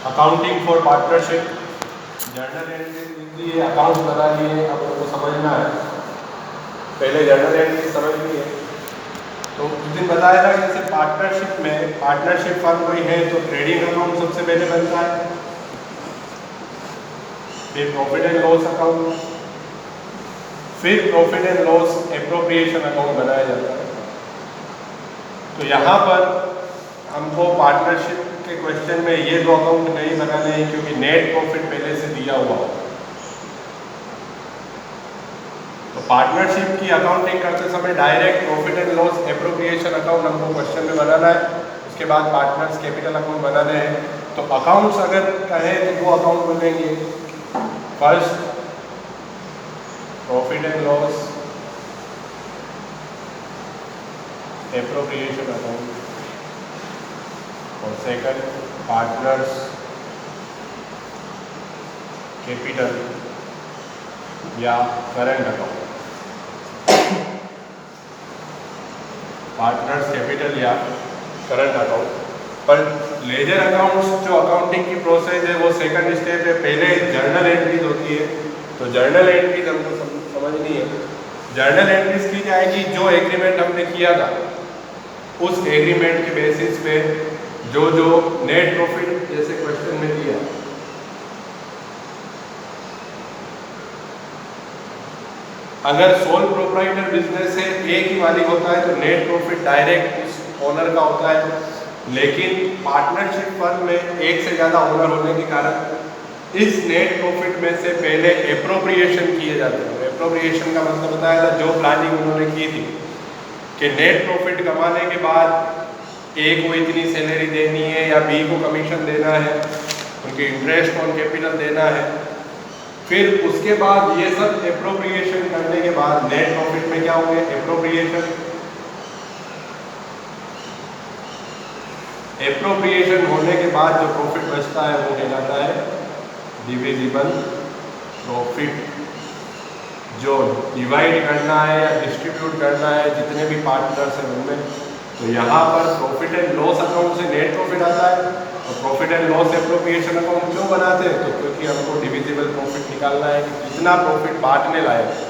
Accounting for partnership, journal entry लिख लिए, account बना लिए। अब उनको समझना है, पहले जर्नल एंट्री समझ लिए। तो उस दिन बताया था कि जैसे पार्टनरशिप में, पार्टनरशिप फर्म कोई है तो ट्रेडिंग अकाउंट सबसे पहले बनता है, फिर प्रॉफिट एंड लॉस अकाउंट, फिर profit and loss appropriation account बनाया जाता है। तो यहाँ पर हमको पार्टनरशिप के क्वेश्चन में ये दो अकाउंट नहीं बनाने हैं क्योंकि नेट प्रॉफिट पहले से दिया हुआ हो। तो पार्टनरशिप की अकाउंटिंग करते समय direct profit and loss appropriation account हमको क्वेश्चन में बनाना है। उसके बाद पार्टनर्स कैपिटल अकाउंट बनाने हैं। तो अकाउंट्स अगर कहें तो दो अकाउंट बनेंगे। First profit and loss appropriation account और सेकंड पार्टनर्स कैपिटल या करंट अकाउंट। पार्टनर्स कैपिटल या करंट अकाउंट। पर लेजर अकाउंट्स जो अकाउंटिंग की प्रोसेस है वो सेकंड स्टेप है। पहले जर्नल एंट्रीज होती है, तो जर्नल एंट्रीज हमको समझनी है। जर्नल एंट्रीज की जाएगी जो एग्रीमेंट हमने किया था उस एग्रीमेंट के बेसिस पे जो जो नेट प्रॉफिट जैसे क्वेश्चन में दिया, अगर सोल प्रोप्राइटर बिजनेस है, एक ही मालिक होता है तो नेट प्रॉफिट डायरेक्ट उस ओनर का होता है। लेकिन पार्टनरशिप फर्म में एक से ज़्यादा ओनर होने के कारण इस नेट प्रॉफिट में से पहले एप्रोप्रिएशन किए जाते हैं। एप्रोप्रिएशन का मतलब बताया था जो प्लानिंग उन्होंने की थी कि नेट प्रॉफिट कमाने के बाद ए को इतनी सैलरी देनी है या बी को कमीशन देना है, उनके इंटरेस्ट ऑन कैपिटल देना है। फिर उसके बाद ये सब एप्रोप्रिएशन करने के बाद नेट प्रॉफिट में क्या होंगे, एप्रोप्रिएशन होने के बाद जो प्रॉफिट बचता है वो कहलाता है डिविजिबल प्रॉफिट। जो डिवाइड करना है या डिस्ट्रीब्यूट करना है जितने भी पार्टनर्स हैं उनमें। तो यहाँ पर प्रॉफिट एंड लॉस अकाउंट से नेट प्रॉफिट आता है। और profit and loss appropriation account क्यों बनाते हैं, तो क्योंकि हमको डिविजिबल प्रॉफिट निकालना है कि कितना प्रॉफिट बांटने लायक है।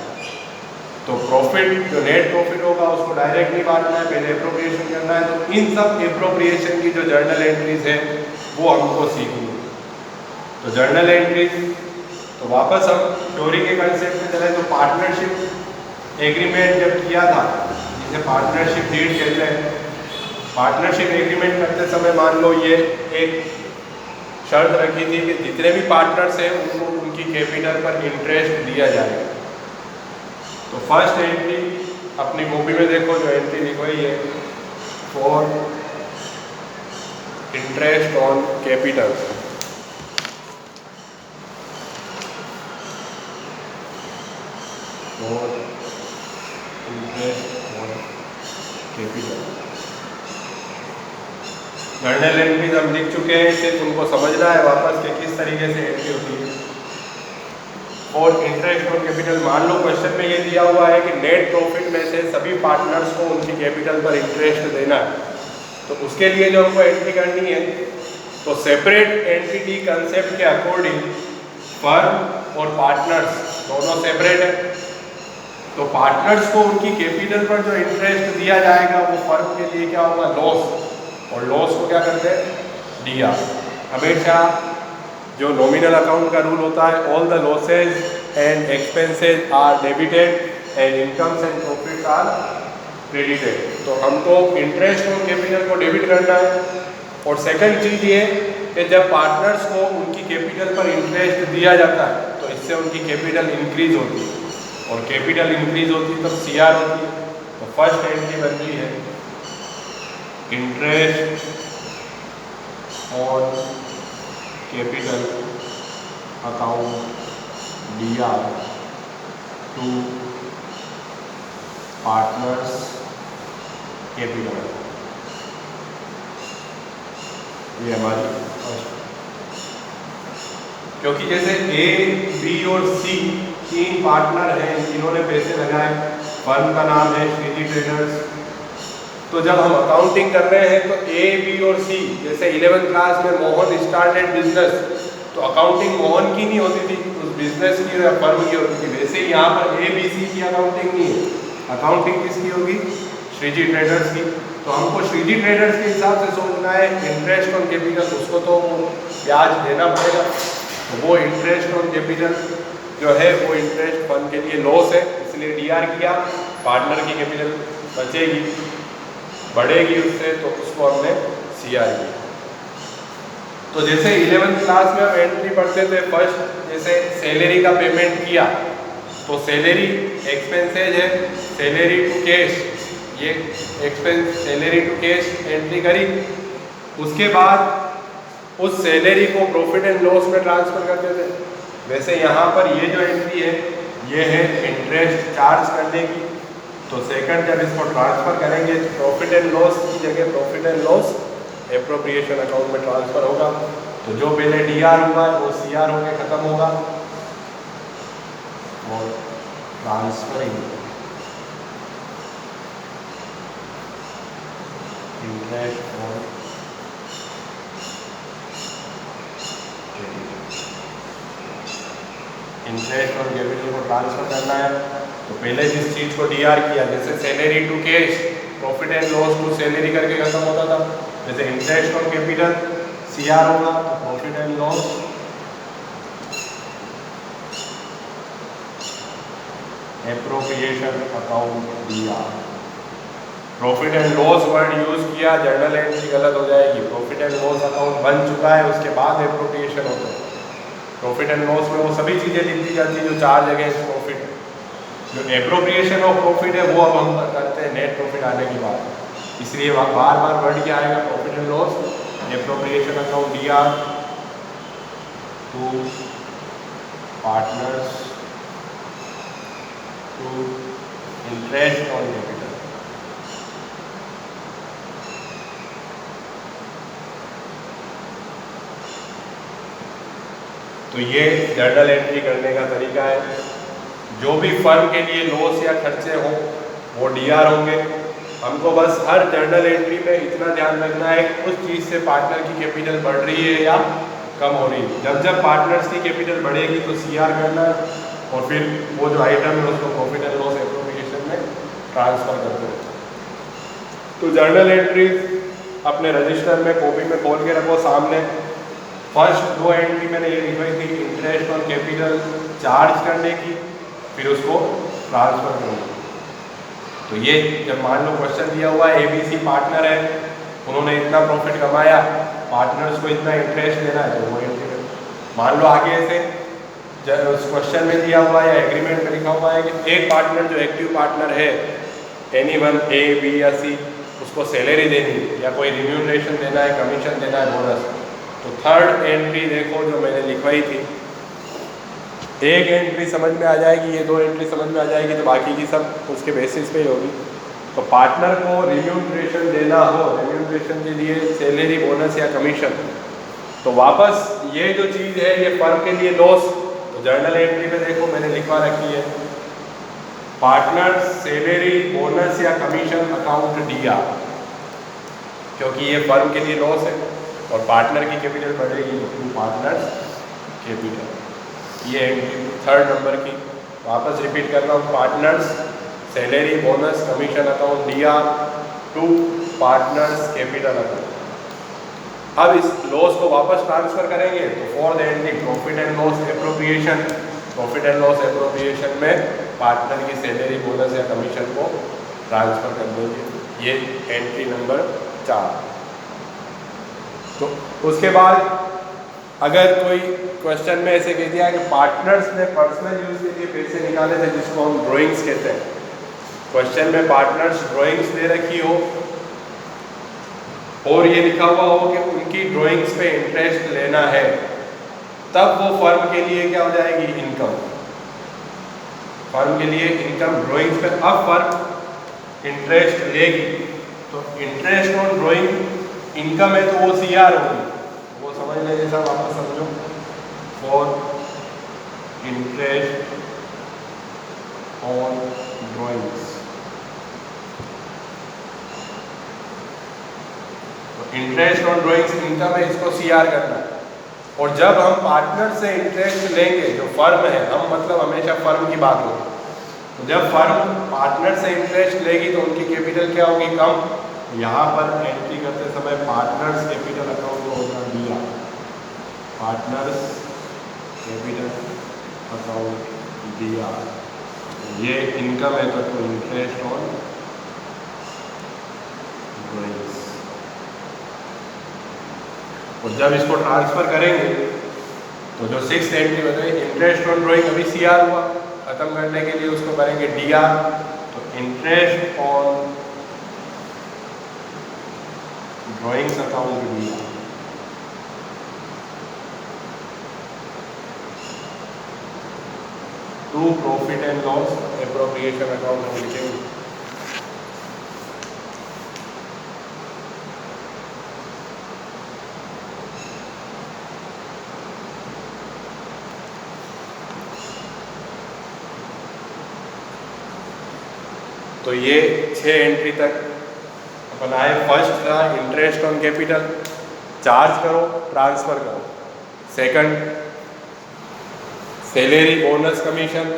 तो प्रॉफिट जो नेट प्रॉफिट होगा उसको डायरेक्ट नहीं बांटना है, पहले एप्रोप्रिएशन करना है। तो इन सब एप्रोप्रिएशन की जो जर्नल एंट्रीज है वो हमको सीखनी है। तो जर्नल एंट्रीज, तो वापस हम थ्योरी के कंसेप्ट में चले। तो पार्टनरशिप एग्रीमेंट जब किया था, जिसे पार्टनरशिप डीड कहते हैं, पार्टनरशिप एग्रीमेंट करते समय मान लो ये एक शर्त रखी थी कि जितने भी पार्टनर्स हैं उनको उनकी कैपिटल पर इंटरेस्ट दिया जाएगा। तो फर्स्ट एंट्री अपनी कॉपी में देखो, जो एंट्री लिखवाई है फॉर इंटरेस्ट ऑन कैपिटल। और interest on capital journal entries हम लिख चुके हैं, सिर्फ उनको समझना है वापस कि किस तरीके से एंट्री होती है। और इंटरेस्ट ऑन कैपिटल, मान लो क्वेश्चन में ये दिया हुआ है कि नेट प्रॉफिट में से सभी पार्टनर्स को उनकी कैपिटल पर इंटरेस्ट देना है। तो उसके लिए जो हमको एंट्री करनी है, तो सेपरेट एंटिटी कंसेप्ट के अकॉर्डिंग फर्म और पार्टनर्स दोनों सेपरेट है। तो पार्टनर्स को उनकी कैपिटल पर जो इंटरेस्ट दिया जाएगा वो फर्म के लिए क्या होगा, लॉस। और लॉस को क्या करते हैं, दिया। हमेशा जो नॉमिनल अकाउंट का रूल होता है, all the losses and expenses are debited and incomes and profits are credited. तो हमको इंटरेस्ट ऑन कैपिटल को डेबिट करना है। और सेकंड चीज़ ये कि जब पार्टनर्स को उनकी कैपिटल पर इंटरेस्ट दिया जाता है तो इससे उनकी कैपिटल इंक्रीज होती है, और कैपिटल इंक्रीज होती है तब सीआर होती है। तो फर्स्ट एंट्री बन रही है interest on capital account DR to partners capital. ये हमारी फर्स्ट, क्योंकि जैसे ए, बी और सी तीन पार्टनर हैं जिन्होंने पैसे लगाए। फर्म का नाम है श्रीजी ट्रेडर्स, तो जब हम अकाउंटिंग कर रहे हैं तो ए, बी और सी, जैसे 11th क्लास में मोहन स्टार्टेड बिजनेस, तो अकाउंटिंग मोहन की नहीं होती थी, उस बिजनेस की या फर्म की होती थी। वैसे ही यहाँ पर ए, बी, सी की अकाउंटिंग नहीं है, अकाउंटिंग किसकी होगी? श्रीजी ट्रेडर्स की। तो हमको श्रीजी ट्रेडर्स के हिसाब से सोचना है इंटरेस्ट ऑन कैपिटल, उसको तो ब्याज देना पड़ेगा, तो वो इंटरेस्ट ऑन कैपिटल जो है वो इंटरेस्ट फर्म के लिए लॉस है, इसलिए डीआर किया। पार्टनर की कैपिटल बचेगी, बढ़ेगी उससे, तो उसको हमने सीआर किया। तो जैसे 11th क्लास में हम एंट्री पढ़ते थे, फर्स्ट जैसे सैलरी का पेमेंट किया तो सैलरी एक्सपेंसेज है, सैलरी टू कैश, ये expense salary to cash entry करी। उसके बाद उस सैलरी को प्रॉफिट एंड लॉस में ट्रांसफर करते थे। वैसे यहाँ पर ये जो एंट्री है ये है इंटरेस्ट चार्ज करने की, तो सेकंड जब इसको ट्रांसफर करेंगे प्रॉफिट एंड लॉस की जगह profit and loss appropriation account में ट्रांसफर होगा। तो जो पहले डीआर होगा वो सीआर होकर खत्म होगा और ट्रांसफरिंग इंटरेस्ट ऑन इंटरेस्ट और कैपिटल को ट्रांसफर करना है। तो पहले जिस चीज़ को डीआर किया, जैसे salary to cash, profit and loss to salary करके खत्म होता था, जैसे इंटरेस्ट और कैपिटल सीआर होगा तो profit and loss appropriation account D R. Profit and loss word use किया, जर्नल एंट्री गलत हो जाएगी। प्रॉफिट एंड लॉस अकाउंट बन चुका है, उसके बाद एप्रोप्रिएशन होता है। प्रॉफिट एंड लॉस में वो सभी चीज़ें लिख दी जाती है जो चार्ज अगेंस्ट प्रॉफिट। जो एप्रोप्रिएशन ऑफ प्रॉफिट है वो अब हम करते हैं नेट प्रॉफिट आने के बाद, इसलिए बार बार वर्ड क्या आएगा? Profit and loss appropriation account DR to partners to interest on capital. तो ये जर्नल एंट्री करने का तरीका है। जो भी फर्म के लिए लॉस या खर्चे हो वो डीआर होंगे। हमको बस हर जर्नल एंट्री में इतना ध्यान रखना है उस चीज़ से पार्टनर की कैपिटल बढ़ रही है या कम हो रही है। जब जब पार्टनर्स की कैपिटल बढ़ेगी तो सीआर करना है और फिर वो जो आइटम है उसको प्रॉफिट एंड लॉस एप्रोप्रिएशन में ट्रांसफर करते हैं। तो जर्नल एंट्री अपने रजिस्टर में कॉपी में खोल के रखो सामने। फर्स्ट दो एंट्री मैंने ये लिखवाई थी इंटरेस्ट ऑन कैपिटल चार्ज करने की, फिर उसको ट्रांसफर करना। तो ये जब मान लो क्वेश्चन दिया हुआ है एबीसी पार्टनर है, उन्होंने इतना प्रॉफिट कमाया, पार्टनर्स को इतना इंटरेस्ट देना है, तो वो एंट्री मान लो आगे ऐसे उस क्वेश्चन में दिया हुआ है या एग्रीमेंट में लिखा हुआ है कि एक पार्टनर जो एक्टिव पार्टनर है एनीवन ए बी या सी, उसको सैलरी देनी या कोई रिम्यूनरेशन देना है, कमीशन देना है, बोनस। तो थर्ड एंट्री देखो जो मैंने लिखवाई थी, एक एंट्री समझ में आ जाएगी, ये दो एंट्री समझ में आ जाएगी, तो बाकी की सब उसके बेसिस पे ही होगी। तो पार्टनर को रिम्यूनरेशन देना हो, रिम्यूनरेशन के लिए सैलरी, बोनस या कमीशन, तो वापस ये जो चीज़ है ये फर्म के लिए लॉस। तो जर्नल एंट्री में देखो मैंने लिखवा रखी है पार्टनर सैलरी, बोनस या कमीशन अकाउंट डीआर, क्योंकि ये फर्म के लिए लॉस है और पार्टनर की कैपिटल बढ़ेगी तो पार्टनर्स कैपिटल। ये एंट्री थर्ड नंबर की वापस रिपीट कर रहा हूँ, partners salary, bonus, commission account DR to partners capital account. अब इस लॉस को वापस ट्रांसफर करेंगे तो for the entry profit and loss appropriation, profit and loss appropriation में पार्टनर की सैलरी, बोनस या कमीशन को ट्रांसफर कर देंगे। ये एंट्री नंबर 4। तो उसके बाद अगर कोई क्वेश्चन में ऐसे कह दिया कि पार्टनर्स ने पर्सनल यूज के लिए पैसे निकाले थे, जिसको हम ड्राइंग्स कहते हैं, क्वेश्चन में पार्टनर्स ड्राइंग्स दे रखी हो और ये लिखा हुआ हो कि उनकी ड्राइंग्स पे इंटरेस्ट लेना है, तब वो फर्म के लिए क्या हो जाएगी? इनकम। फर्म के लिए इनकम ड्राइंग्स पे। अब फर्म इंटरेस्ट लेगी तो इंटरेस्ट ऑन ड्राइंग इनकम है तो वो सीआर होगी, वो समझ लें। जैसा वापस समझो, for interest on drawings interest on drawings income है, इसको CR करना है। और जब हम पार्टनर से इंटरेस्ट लेंगे, जो फर्म है, हम मतलब हमेशा फर्म की बात होगी, तो जब फर्म पार्टनर से इंटरेस्ट लेगी तो उनकी कैपिटल क्या होगी? कम। यहाँ पर एंट्री करते समय पार्टनर्स कैपिटल अकाउंट में होगा दिया, पार्टनर्स कैपिटल अकाउंट दिया, ये इनकम है तो इंटरेस्ट ऑन ड्राइंग्स। और जब इसको ट्रांसफर करेंगे तो जो 6th एंट्री बताइए, इंटरेस्ट ऑन ड्राइंग अभी CR हुआ, खत्म करने के लिए उसको करेंगे DR, तो interest on drawings account DR। To profit and loss appropriation account हम लिखेंगे। तो ये 6 एंट्री तक अपन आए। फर्स्ट था इंटरेस्ट ऑन कैपिटल, चार्ज करो ट्रांसफर करो। Second salary bonus commission,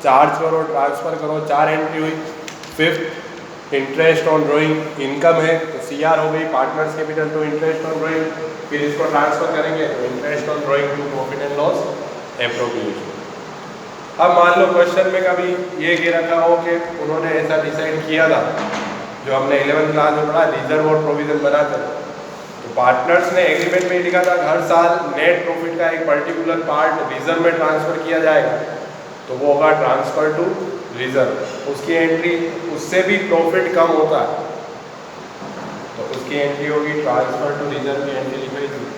charge करो ट्रांसफर करो, 4 एंट्री हुई। Fifth interest on drawing income है तो CR हो गई, partners capital to interest on drawing, फिर इसको ट्रांसफर करेंगे तो interest on drawing to profit and loss appropriation. अब मान लो क्वेश्चन में कभी ये कह रखा हो कि उन्होंने ऐसा डिसाइड किया था, जो हमने 11th क्लास में पढ़ा, रिजर्व और प्रोविजन बनाते हैं, तो पार्टनर्स ने एग्रीमेंट में लिखा था हर साल नेट प्रॉफिट का एक पर्टिकुलर पार्ट रिजर्व में ट्रांसफर किया जाएगा, तो वो होगा ट्रांसफर टू रिजर्व। उसकी एंट्री उससे भी प्रॉफिट कम होता है तो उसकी एंट्री होगी ट्रांसफर टू रिजर्व की एंट्री लिखी थी।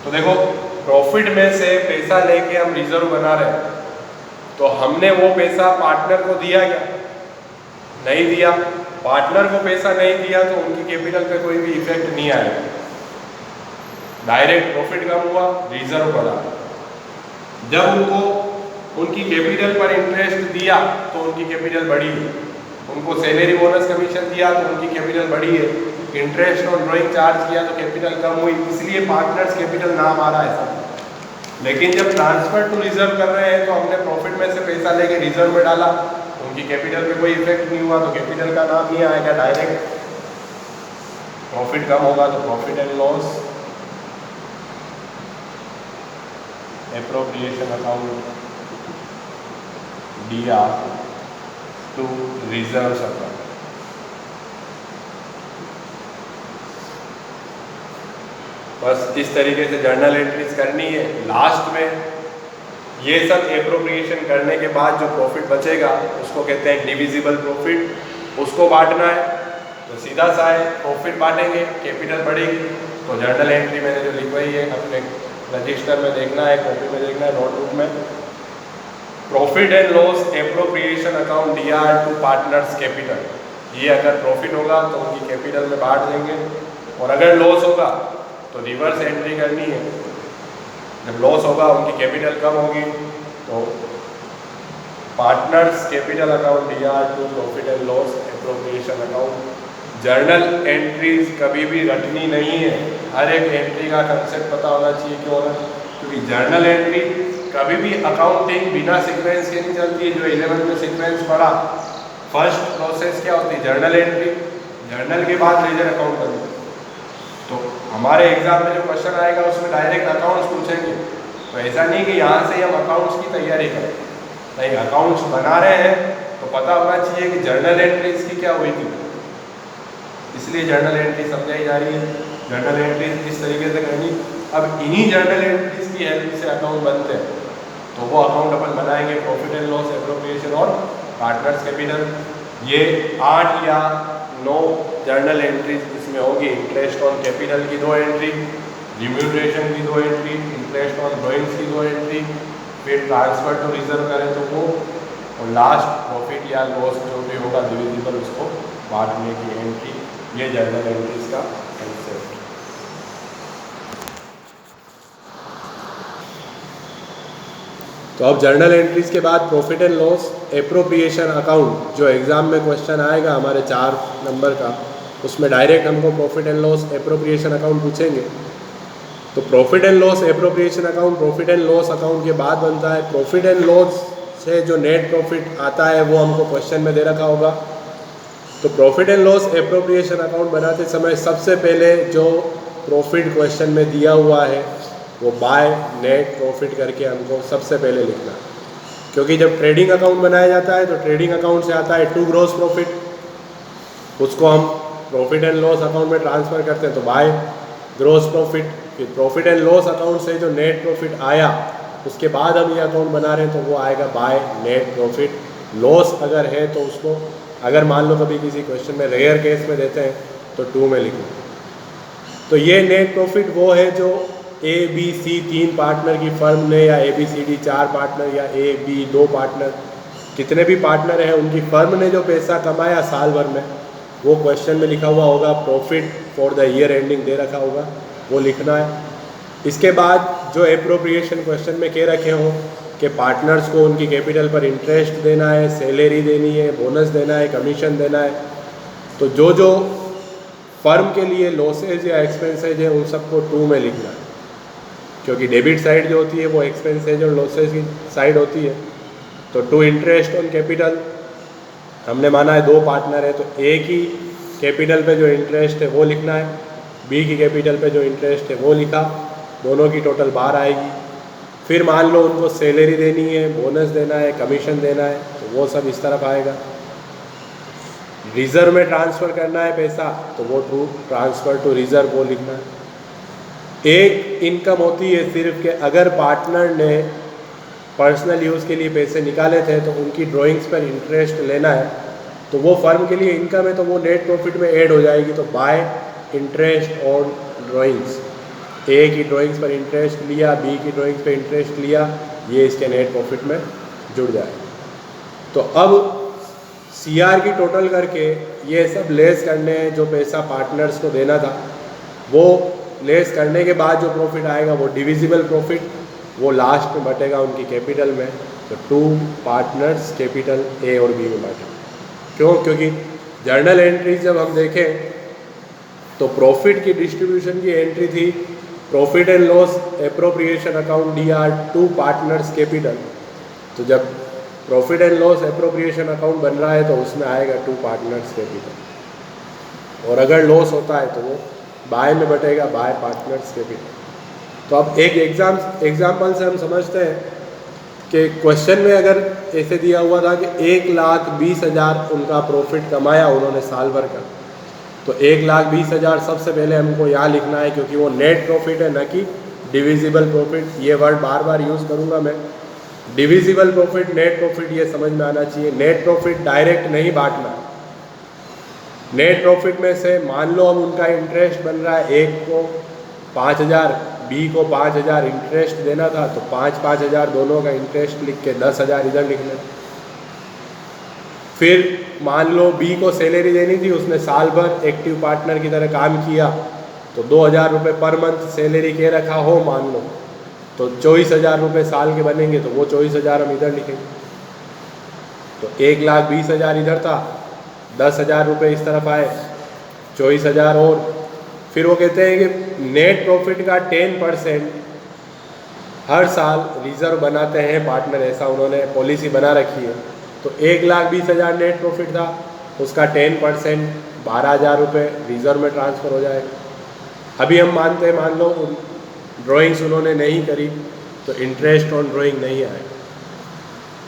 तो देखो प्रॉफिट में से पैसा लेके हम रिजर्व बना रहे हैं, तो हमने वो पैसा पार्टनर को दिया क्या? नहीं दिया। पार्टनर को पैसा नहीं दिया तो उनकी कैपिटल पे कोई भी इफेक्ट नहीं आएगा, डायरेक्ट प्रॉफिट कम हुआ, रिजर्व बढ़ा। जब उनको उनकी कैपिटल पर इंटरेस्ट दिया तो उनकी कैपिटल बढ़ी है, उनको सैलरी बोनस कमीशन दिया तो उनकी कैपिटल बढ़ी है, इंटरेस्ट ऑन ड्राइंग चार्ज किया तो कैपिटल कम हुई, इसलिए पार्टनर्स कैपिटल नाम आ रहा है सब। लेकिन जब ट्रांसफर टू रिजर्व कर रहे हैं तो हमने प्रॉफिट में से पैसा लेके रिजर्व में डाला, उनकी कैपिटल पे कोई इफेक्ट नहीं हुआ तो कैपिटल का नाम नहीं आएगा, डायरेक्ट प्रॉफिट कम होगा तो profit and loss appropriation account DR to reserve account. बस इस तरीके से जर्नल एंट्रीज करनी है। लास्ट में ये सब एप्रोप्रिएशन करने के बाद जो प्रॉफिट बचेगा उसको कहते हैं डिविजिबल प्रॉफिट, उसको बांटना है। तो सीधा सा है, प्रॉफिट बांटेंगे, कैपिटल बढ़ेगी। तो जर्नल एंट्री मैंने जो लिखवाई है अपने रजिस्टर में देखना है, कॉपी में देखना है, नोटबुक में, profit and loss appropriation account DR to partners capital. ये अगर प्रॉफिट होगा तो उनकी कैपिटल में बांट देंगे, और अगर लॉस होगा तो रिवर्स एंट्री करनी है। जब लॉस होगा उनकी कैपिटल कम होगी तो partners capital account DR to profit and loss appropriation account. Journal entries कभी भी रटनी नहीं है, हर एक एंट्री का कंसेप्ट पता होना चाहिए। क्यों ना? क्योंकि जर्नल एंट्री कभी भी अकाउंटिंग बिना सीक्वेंस के नहीं चलती है। जो 11th में सीक्वेंस पढ़ा, फर्स्ट प्रोसेस क्या होती है? जर्नल एंट्री, जर्नल के बाद लेजर अकाउंट बनती है। तो हमारे एग्जाम में जो क्वेश्चन आएगा उसमें डायरेक्ट अकाउंट्स पूछेंगे, तो ऐसा नहीं कि यहाँ से हम अकाउंट्स की तैयारी करें, नहीं, अकाउंट्स बना रहे हैं तो पता होना चाहिए कि जर्नल एंट्रीज की क्या हुई थी, इसलिए जर्नल एंट्री समझाई जा रही है। जर्नल एंट्रीज इस तरीके से करनी। अब इन्हीं जर्नल एंट्रीज की हेल्प से अकाउंट बनते हैं, तो वो अकाउंट अपन बनाएंगे प्रॉफिट एंड लॉस एप्रोप्रिएशन और पार्टनर्स कैपिटल। ये 8 या 9 जर्नल एंट्रीज इसमें होगी। इंटरेस्ट ऑन कैपिटल की 2 एंट्री, रिम्यूनरेशन की 2 एंट्री, इंटरेस्ट ऑन ड्राइंग्स की 2 एंट्री, फिर ट्रांसफर टू रिजर्व करें तो वो, और लास्ट प्रॉफिट या लॉस जो भी होगा डिविजिबल उसको बांटने की एंट्री। ये जर्नल एंट्रीज का कंसेप्ट। तो अब जर्नल एंट्रीज के बाद profit and loss appropriation account, जो एग्ज़ाम में क्वेश्चन आएगा हमारे 4 नंबर का, उसमें डायरेक्ट हमको profit and loss appropriation account पूछेंगे। तो profit and loss appropriation account profit and loss account के बाद बनता है। प्रॉफिट एंड लॉस से जो नेट प्रॉफिट आता है वो हमको क्वेश्चन में दे रखा होगा। तो profit and loss appropriation account बनाते समय सबसे पहले जो प्रॉफिट क्वेश्चन में दिया हुआ है वो बाय नेट प्रॉफिट करके हमको सबसे पहले लिखना है, क्योंकि जब ट्रेडिंग अकाउंट बनाया जाता है तो ट्रेडिंग अकाउंट से आता है टू ग्रॉस प्रॉफिट, उसको हम प्रॉफिट एंड लॉस अकाउंट में ट्रांसफ़र करते हैं तो बाय ग्रॉस प्रॉफिट। फिर प्रॉफिट एंड लॉस अकाउंट से जो नेट प्रॉफिट आया उसके बाद हम ये अकाउंट बना रहे हैं तो वो आएगा बाय नेट प्रॉफिट। लॉस अगर है तो उसको, अगर मान लो कभी किसी क्वेश्चन में रेयर केस में देते हैं तो 2 में लिखो। तो ये नेट प्रॉफिट वो है जो ABC 3 पार्टनर की फर्म ने, या ABCD 4 पार्टनर, या AB 2 पार्टनर, कितने भी पार्टनर हैं उनकी फर्म ने जो पैसा कमाया साल भर में वो क्वेश्चन में लिखा हुआ होगा। Profit for the year ending दे रखा होगा, वो लिखना है। इसके बाद जो एप्रोप्रिएशन क्वेश्चन में कह रखे हों कि पार्टनर्स को उनकी कैपिटल पर इंटरेस्ट देना है, सैलरी देनी है, बोनस देना है, कमीशन देना है, तो जो जो फर्म के लिए लॉसेज या एक्सपेंसेज है उन सबको 2 में लिखना है, क्योंकि डेबिट साइड जो होती है वो एक्सपेंसेज और लॉसेज की साइड होती है। तो टू इंटरेस्ट ऑन कैपिटल, हमने माना है 2 पार्टनर है तो A की कैपिटल पे जो इंटरेस्ट है वो लिखना है, B की कैपिटल पे जो इंटरेस्ट है वो लिखा, दोनों की टोटल 12 आएगी। फिर मान लो उनको सैलरी देनी है, बोनस देना है, कमीशन देना है, तो वो सब इस तरफ आएगा। रिजर्व में ट्रांसफ़र करना है पैसा तो वो टू ट्रांसफ़र टू रिजर्व वो लिखना है। एक इनकम होती है सिर्फ कि अगर पार्टनर ने पर्सनल यूज़ के लिए पैसे निकाले थे तो उनकी ड्राइंग्स पर इंटरेस्ट लेना है, तो वो फर्म के लिए इनकम है तो वो नेट प्रॉफिट में ऐड हो जाएगी। तो bye interest on drawings, A की ड्राइंग्स पर इंटरेस्ट लिया, B की ड्राइंग्स पर इंटरेस्ट लिया, ये इसके नेट प्रॉफिट में जुड़ जाए। तो अब CR की टोटल करके ये सब लेस करने हैं, जो पैसा पार्टनर्स को देना था वो लेस करने के बाद जो प्रॉफिट आएगा वो डिविजिबल प्रॉफिट, वो लास्ट में बटेगा उनकी कैपिटल में। तो 2 पार्टनर्स कैपिटल A और B में बांटे। क्यों? क्योंकि जर्नल एंट्रीज जब हम देखें तो प्रॉफिट की डिस्ट्रीब्यूशन की एंट्री थी profit and loss appropriation account DR 2 partners capital. तो जब profit and loss appropriation account बन रहा है तो उसमें आएगा 2 पार्टनर्स कैपिटल, और अगर लॉस होता है तो वो बाय में बटेगा बाय पार्टनर्स कैपिटल। तो अब एक एग्जाम्पल से हम समझते हैं कि क्वेश्चन में अगर ऐसे दिया हुआ था कि 1,20,000 उनका प्रॉफिट कमाया उन्होंने साल भर का, तो 1,20,000 सबसे पहले हमको यहाँ लिखना है, क्योंकि वो नेट प्रॉफिट है न कि डिविजिबल प्रॉफिट। ये वर्ड बार बार यूज़ करूँगा मैं। डिविजिबल प्रॉफिट, नेट प्रॉफिट, ये समझ में आना चाहिए। नेट प्रॉफिट डायरेक्ट नहीं बांटना। नेट प्रॉफिट में से मान लो अब उनका इंटरेस्ट बन रहा है, एक को 5,000, B को 5,000 इंटरेस्ट देना था, तो 5,000 दोनों का इंटरेस्ट लिख के 10,000 इधर लिख लें। फिर मान लो B को सैलरी देनी थी, उसने साल भर एक्टिव पार्टनर की तरह काम किया, तो 2,000 रुपये पर मंथ सैलरी के रखा हो मान लो, तो 24,000 रुपये साल के बनेंगे, तो वो 24,000 हम इधर लिखेंगे। तो 1,20,000 इधर था, 10,000 रुपये इस तरफ आए, 24,000 और। फिर वो कहते हैं कि नेट प्रॉफिट का 10% हर साल रिजर्व बनाते हैं पार्टनर, ऐसा उन्होंने पॉलिसी बना रखी है। तो 1,20,000 नेट प्रॉफिट था, उसका 10% 12,000 रुपये रिजर्व में ट्रांसफ़र हो जाएगा। अभी हम मानते हैं, मान लो ड्राइंग्स उन्होंने नहीं करी तो इंटरेस्ट ऑन ड्राइंग नहीं आएगा।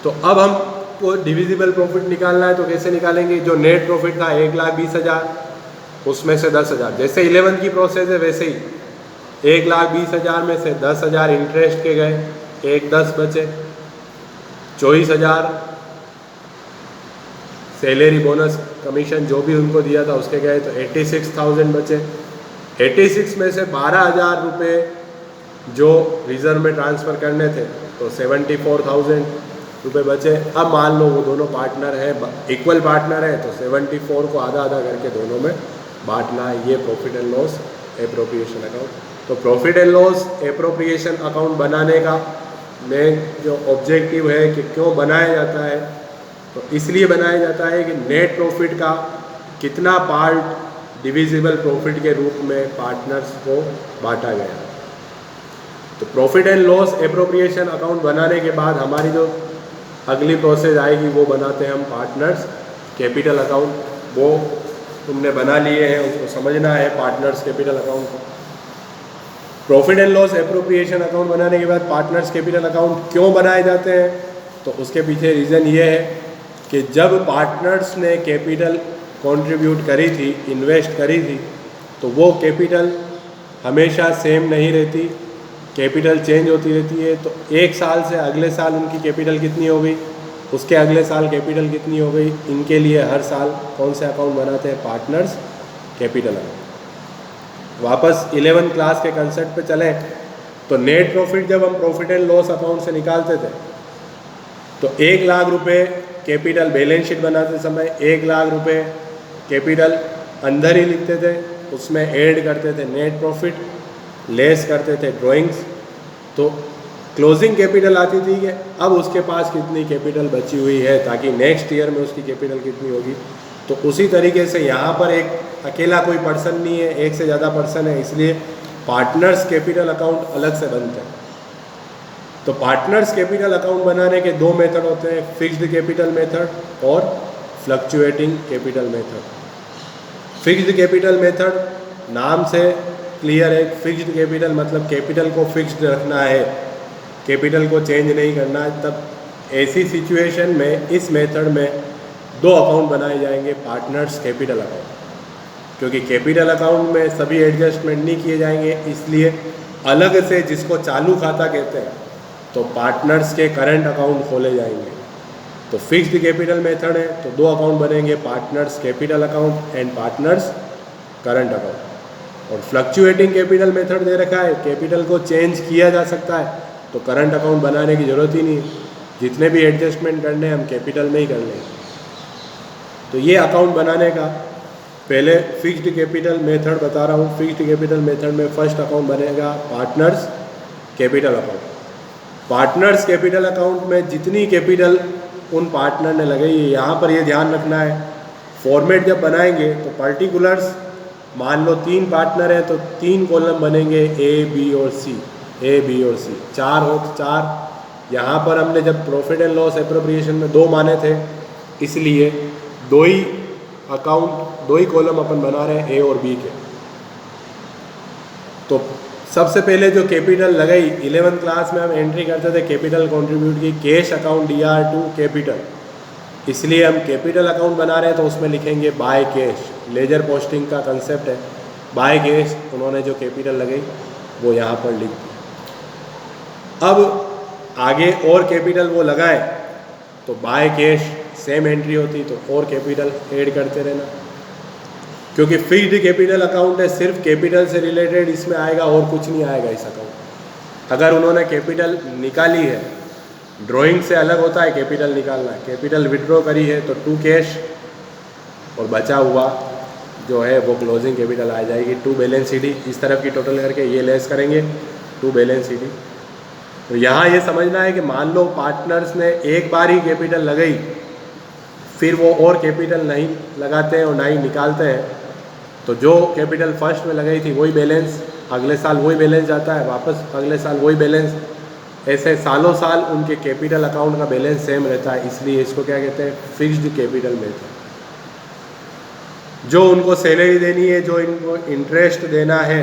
तो अब हमको डिविजिबल प्रॉफिट निकालना है, तो कैसे निकालेंगे? जो नेट प्रॉफिट था 1,20,000, उसमें से 10,000, जैसे 11 की प्रोसेस है वैसे ही 1,20,000 में से 10,000 इंटरेस्ट के गए, 10 बचे, 24,000 सैलरी बोनस कमीशन जो भी उनको दिया था उसके गए, तो 86,000 बचे। 86 में से 12,000 रुपये जो रिजर्व में ट्रांसफ़र करने थे, तो 74,000 रुपये बचे। अब मान लो वो दोनों पार्टनर हैं, इक्वल पार्टनर है, तो 74 को आधा आधा करके दोनों में बांटना है। ये profit and loss appropriation account. तो profit and loss appropriation account बनाने का मेन जो ऑब्जेक्टिव है कि क्यों बनाया जाता है, तो इसलिए बनाया जाता है कि नेट प्रॉफिट का कितना पार्ट डिविजिबल प्रॉफिट के रूप में पार्टनर्स को बांटा गया। तो profit and loss appropriation account बनाने के बाद हमारी जो अगली प्रोसेस आएगी वो बनाते हैं हम पार्टनर्स कैपिटल अकाउंट। वो तुमने बना लिए हैं, उसको समझना है पार्टनर्स कैपिटल अकाउंट को। Profit and loss appropriation account बनाने के बाद पार्टनर्स कैपिटल अकाउंट क्यों बनाए जाते हैं, तो उसके पीछे रीज़न ये है कि जब पार्टनर्स ने कैपिटल कंट्रीब्यूट करी थी, इन्वेस्ट करी थी, तो वो कैपिटल हमेशा सेम नहीं रहती, कैपिटल चेंज होती रहती है। तो एक साल से अगले साल उनकी कैपिटल कितनी हो गई, उसके अगले साल कैपिटल कितनी हो गई, इनके लिए हर साल कौन से अकाउंट बनाते हैं, पार्टनर्स कैपिटल अकाउंट। वापस 11th क्लास के कंसेप्ट पे चलें तो नेट प्रॉफिट जब हम प्रॉफिट एंड लॉस अकाउंट से निकालते थे तो 1 लाख रुपए कैपिटल बैलेंस शीट बनाते समय 1 लाख रुपए कैपिटल अंदर ही लिखते थे, उसमें ऐड करते थे नेट प्रॉफिट, लेस करते थे ड्राइंग्स, तो क्लोजिंग कैपिटल आती थी कि अब उसके पास कितनी कैपिटल बची हुई है ताकि नेक्स्ट ईयर में उसकी कैपिटल कितनी होगी। तो उसी तरीके से यहाँ पर एक अकेला कोई पर्सन नहीं है, एक से ज़्यादा पर्सन है, इसलिए पार्टनर्स कैपिटल अकाउंट अलग से बनते हैं। तो पार्टनर्स कैपिटल अकाउंट बनाने के 2 मेथड होते हैं, फिक्स्ड कैपिटल मेथड और fluctuating capital method. Fixed capital method नाम से क्लियर है, फिक्स्ड कैपिटल मतलब कैपिटल को फिक्स्ड रखना है, कैपिटल को चेंज नहीं करना है। तब ऐसी सिचुएशन में इस मेथड में 2 अकाउंट बनाए जाएंगे पार्टनर्स कैपिटल अकाउंट, क्योंकि कैपिटल अकाउंट में सभी एडजस्टमेंट नहीं किए जाएंगे, इसलिए अलग से जिसको चालू खाता कहते हैं तो पार्टनर्स के करंट अकाउंट खोले जाएंगे। तो फिक्स्ड कैपिटल मेथड है तो 2 अकाउंट बनेंगे, partners capital account and partners current account. और फ्लक्चुएटिंग कैपिटल मेथड दे रखा है, कैपिटल को चेंज किया जा सकता है तो करंट अकाउंट बनाने की ज़रूरत ही नहीं, जितने भी एडजस्टमेंट करने हैं हम कैपिटल में ही कर लेंगे। तो ये अकाउंट बनाने का पहले फिक्स्ड कैपिटल मेथड बता रहा हूँ। फिक्स्ड कैपिटल मेथड में फर्स्ट अकाउंट बनेगा partners capital account. Partners capital account में जितनी कैपिटल उन पार्टनर ने लगाई है, यहाँ पर ये ध्यान रखना है, फॉर्मेट जब बनाएंगे तो पर्टिकुलर्स, मान लो 3 पार्टनर हैं तो 3 कॉलम बनेंगे ए बी और सी, ए बी और सी, 4 हो तो 4। यहाँ पर हमने जब प्रॉफिट एंड लॉस एप्रोप्रिएशन में 2 माने थे, इसलिए 2 ही अकाउंट, 2 ही कॉलम अपन बना रहे हैं ए और बी के। तो सबसे पहले जो कैपिटल लगाई 11th क्लास में हम एंट्री करते थे कैपिटल कंट्रीब्यूट की, कैश अकाउंट DR2 कैपिटल, इसलिए हम कैपिटल अकाउंट बना रहे हैं तो उसमें लिखेंगे बाय कैश। लेजर पोस्टिंग का कंसेप्ट है, बाय कैश उन्होंने जो कैपिटल लगाई वो यहाँ पर लिख दी। अब आगे और कैपिटल वो लगाए तो बाय कैश सेम एंट्री होती तो और कैपिटल ऐड करते रहना, क्योंकि फिक्स्ड कैपिटल अकाउंट है, सिर्फ कैपिटल से रिलेटेड इसमें आएगा और कुछ नहीं आएगा इस अकाउंट। अगर उन्होंने कैपिटल निकाली है, ड्राइंग से अलग होता है कैपिटल निकालना, कैपिटल विड्रॉ करी है तो 2 कैश और बचा हुआ जो है वो क्लोजिंग कैपिटल आ जाएगी, 2 बैलेंस शीट, इस तरफ की टोटल करके ये लेस करेंगे 2 बैलेंस शीट। तो यहाँ ये समझना है कि मान लो पार्टनर्स ने एक बार ही कैपिटल लगाई, फिर वो और कैपिटल नहीं लगाते हैं और ना ही निकालते हैं, तो जो कैपिटल फर्स्ट में लगाई थी वही बैलेंस, अगले साल वही बैलेंस जाता है, वापस अगले साल वही बैलेंस, ऐसे सालों साल उनके कैपिटल अकाउंट का बैलेंस सेम रहता है, इसलिए इसको क्या कहते हैं, फिक्स्ड कैपिटल मेथड। जो उनको सैलरी देनी है, जो इनको इंटरेस्ट देना है,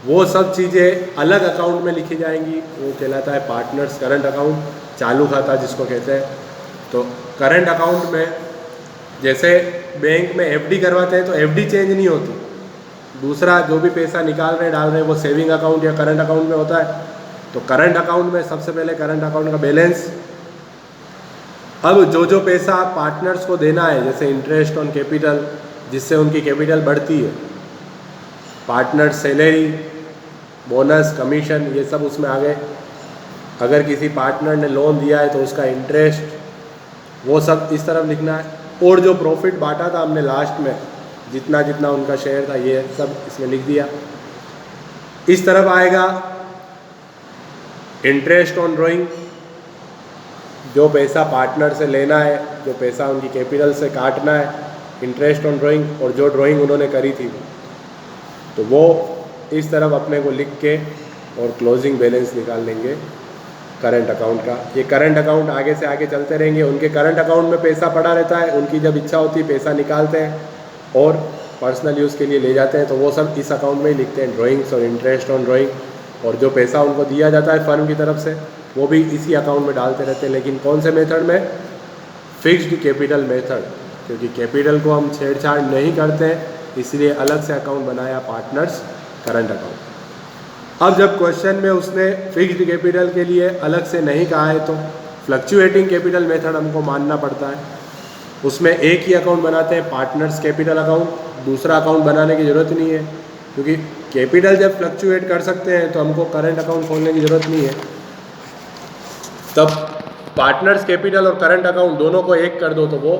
वो सब चीज़ें अलग अकाउंट में लिखी जाएंगी, वो कहलाता है पार्टनर्स करंट अकाउंट, चालू खाता जिसको कहते हैं। तो करंट अकाउंट में जैसे बैंक में FD करवाते हैं तो FD चेंज नहीं होती, दूसरा जो भी पैसा निकाल रहे डाल रहे हैं वो सेविंग अकाउंट या करंट अकाउंट में होता है। तो करंट अकाउंट में सबसे पहले करंट अकाउंट का बैलेंस, अब जो जो पैसा पार्टनर्स को देना है, जैसे इंटरेस्ट ऑन कैपिटल जिससे उनकी कैपिटल बढ़ती है, पार्टनर सैलरी, बोनस, कमीशन, ये सब उसमें आ गए। अगर किसी पार्टनर ने लोन दिया है तो उसका इंटरेस्ट, वो सब इस तरफ लिखना है। और जो प्रॉफिट बांटा था हमने लास्ट में, जितना जितना उनका शेयर था, ये सब इसमें लिख दिया। इस तरफ आएगा इंटरेस्ट ऑन ड्राइंग, जो पैसा पार्टनर से लेना है, जो पैसा उनकी कैपिटल से काटना है, इंटरेस्ट ऑन ड्राइंग, और जो ड्राइंग उन्होंने करी थी तो वो इस तरफ अपने को लिख के और क्लोजिंग बैलेंस निकाल लेंगे करंट अकाउंट का। ये करंट अकाउंट आगे से आगे चलते रहेंगे, उनके करंट अकाउंट में पैसा पड़ा रहता है, उनकी जब इच्छा होती है पैसा निकालते हैं और पर्सनल यूज़ के लिए ले जाते हैं, तो वो सब इस अकाउंट में ही लिखते हैं, ड्राइंग्स और इंटरेस्ट ऑन ड्राइंग। और जो पैसा उनको दिया जाता है फर्म की तरफ से वो भी इसी अकाउंट में डालते रहते हैं, लेकिन कौन से मेथड में? फिक्स्ड कैपिटल मेथड, क्योंकि कैपिटल को हम छेड़छाड़ नहीं करते हैं इसलिए अलग से अकाउंट बनाया पार्टनर्स करंट अकाउंट। अब जब क्वेश्चन में उसने फिक्स्ड कैपिटल के लिए अलग से नहीं कहा है तो फ्लक्चुएटिंग कैपिटल मेथड हमको मानना पड़ता है। उसमें एक ही अकाउंट बनाते हैं पार्टनर्स कैपिटल अकाउंट, दूसरा अकाउंट बनाने की ज़रूरत नहीं है, क्योंकि कैपिटल जब फ्लक्चुएट कर सकते हैं तो हमको करंट अकाउंट खोलने की ज़रूरत नहीं है। तब पार्टनर्स कैपिटल और करंट अकाउंट दोनों को एक कर दो तो वो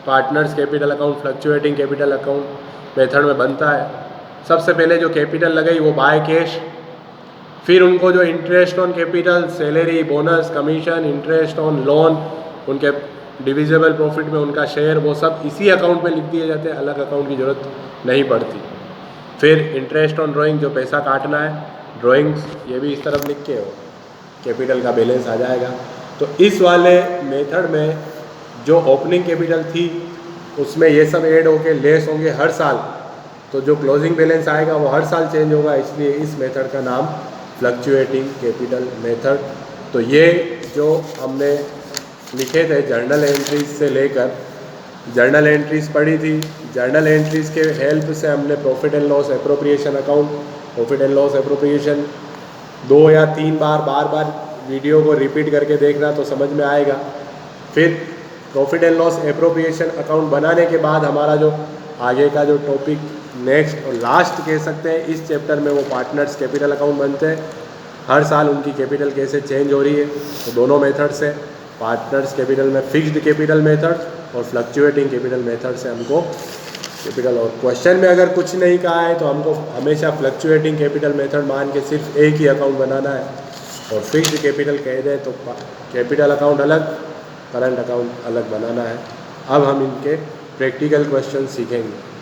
partners capital account fluctuating capital account method में बनता है। सबसे पहले जो कैपिटल लगाई वो बाय कैश, फिर उनको जो interest on capital, salary, bonus, commission, interest on loan, उनके डिविजिबल प्रॉफिट में उनका शेयर, वो सब इसी अकाउंट में लिख दिए जाते हैं, अलग अकाउंट की ज़रूरत नहीं पड़ती। फिर इंटरेस्ट ऑन ड्राइंग, जो पैसा काटना है, ड्राइंग्स, ये भी इस तरफ लिख के कैपिटल का बैलेंस आ जाएगा। तो इस वाले मेथड में जो ओपनिंग कैपिटल थी उसमें ये सब ऐड होके लेस होंगे हर साल, तो जो क्लोजिंग बैलेंस आएगा वो हर साल चेंज होगा, इसलिए इस मेथड का नाम फ्लक्चुएटिंग कैपिटल मेथड। तो ये जो हमने लिखे थे जर्नल एंट्रीज से लेकर, जर्नल एंट्रीज पढ़ी थी, जर्नल एंट्रीज के हेल्प से हमने profit and loss appropriation account, profit and loss appropriation 2 या 3 बार वीडियो को रिपीट करके देखना तो समझ में आएगा। फिर profit and loss appropriation account बनाने के बाद हमारा जो आगे का जो टॉपिक नेक्स्ट और लास्ट कह सकते हैं इस चैप्टर में, वो पार्टनर्स कैपिटल अकाउंट बनते हैं। हर साल उनकी कैपिटल कैसे चेंज हो रही है, तो दोनों मेथड से, पार्टनर्स कैपिटल में फिक्स्ड कैपिटल मेथड और फ्लक्चुएटिंग कैपिटल मेथड से हमको कैपिटल, और क्वेश्चन में अगर कुछ नहीं कहा है तो हमको हमेशा फ्लक्चुएटिंग कैपिटल मेथड मान के सिर्फ एक ही अकाउंट बनाना है, और फिक्स्ड कैपिटल कह दें तो कैपिटल अकाउंट अलग, करंट अकाउंट अलग बनाना है। अब हम इनके प्रैक्टिकल क्वेश्चन सीखेंगे।